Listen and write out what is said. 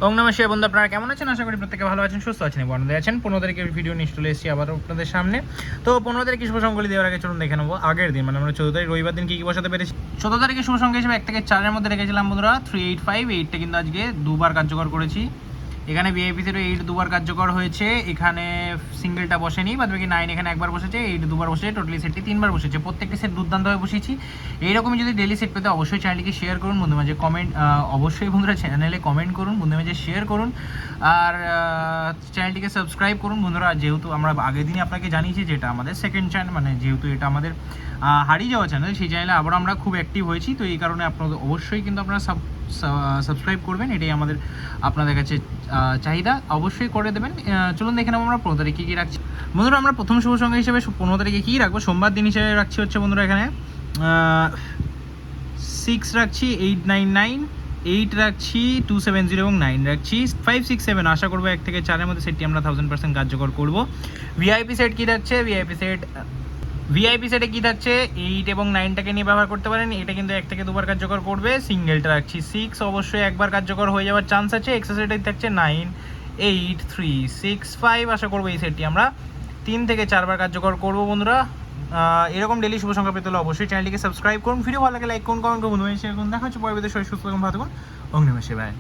ওম নমঃ শিবায়। বন্ধু আপনারা কেমন আছেন? আশা করি প্রত্যেকে ভালো আছেন, সুস্থ আছেন এবং আনন্দে আছেন। 15 তারিখের ভিডিও নিয়ে চলে এসেছি আবার আপনাদের সামনে। তো 15 তারিখে শুভ সংখ্যাগুলি দেওয়ার আগে চলুন দেখে নেবো আগের দিন, মানে আমরা 14 তারিখ রবিবার দিন কী কী বসাতে পেরেছি। 14 তারিখে শুভ সংখ্যা হিসেবে 1 থেকে 4-এর মধ্যে রেখেছিলাম বন্ধুরা 3858। এইটটা কিন্তু আজকে দুবার কার্যকর করেছি। এখানে ভিআইপি থেকে 8 দুবার কার্যকর হয়েছে, এখানে সিঙ্গেলটা বসেনি, বাদ বাকি 9 এখানে একবার বসেছে, 8 দুবার বসেছে, টোটালি সেটটি 3বার বসেছে। প্রত্যেকটি সেট দুর্দান্তভাবে বসিয়েছি। এইরকমই যদি ডেলি সেট পেতে অবশ্যই চ্যানেলটিকে শেয়ার করুন, বন্ধু মাঝে কমেন্ট, অবশ্যই বন্ধুরা চ্যানেলে কমেন্ট করুন, বন্ধু মাঝে শেয়ার করুন, আর চ্যানেলটিকে সাবস্ক্রাইব করুন বন্ধুরা। যেহেতু আমরা আগের দিনই আপনাকে জানিয়েছি যেটা আমাদের সেকেন্ড চ্যানেল, মানে যেহেতু এটা আমাদের হারিয়ে যাওয়া চ্যানেল, সেই চ্যানেলে আবার আমরা খুব অ্যাক্টিভ হয়েছি। তো এই কারণে আপনাদের অবশ্যই কিন্তু আপনারা সাবস্ক্রাইব করবেন, এটাই আমাদের আপনাদের কাছে চাহিদা, অবশ্যই করে দেবেন। চলুন দেখে নেবো আমরা 15 তারিখে কী রাখছি বন্ধুরা। আমরা প্রথম শুভ সংখ্যা হিসেবে 15 তারিখে কী রাখবো, সোমবার দিন হিসেবে রাখছি হচ্ছে বন্ধুরা এখানে 6 রাখছি, 899, 8 রাখছি, 270 এবং 9 রাখছি, 567। আশা করবো 1 থেকে 4-এর মধ্যে সেটটি আমরা 1000% কার্যকর করবো। ভিআইপি সেট কী থাকছে, ভিআইপি সেটে কী থাকছে, 8 এবং 9টাকে নিয়ে ব্যবহার করতে পারেন। এটা কিন্তু 1 থেকে 2বার কার্যকর করবে। সিঙ্গেলটা রাখছি 6, অবশ্যই একবার কার্যকর হয়ে যাওয়ার চান্স আছে। এক্সট্রা সেটে থাকছে 9, 8, 3, 6, 5। আশা করবো এই সেটটি আমরা 3 থেকে 4বার কার্যকর করবো বন্ধুরা। এরকম ডেলি শুভ সংখ্যা পেতে হলে অবশ্যই চ্যানেলটিকে সাবস্ক্রাইব করুন, ভিডিও ভালো লাগে লাইক করুন, কমেন্ট করুন, বন্ধু শেয়ার করুন। দেখা হচ্ছে পরে সুস্থ এবং ভালো থাকুন। ওম নমঃ শিবায়।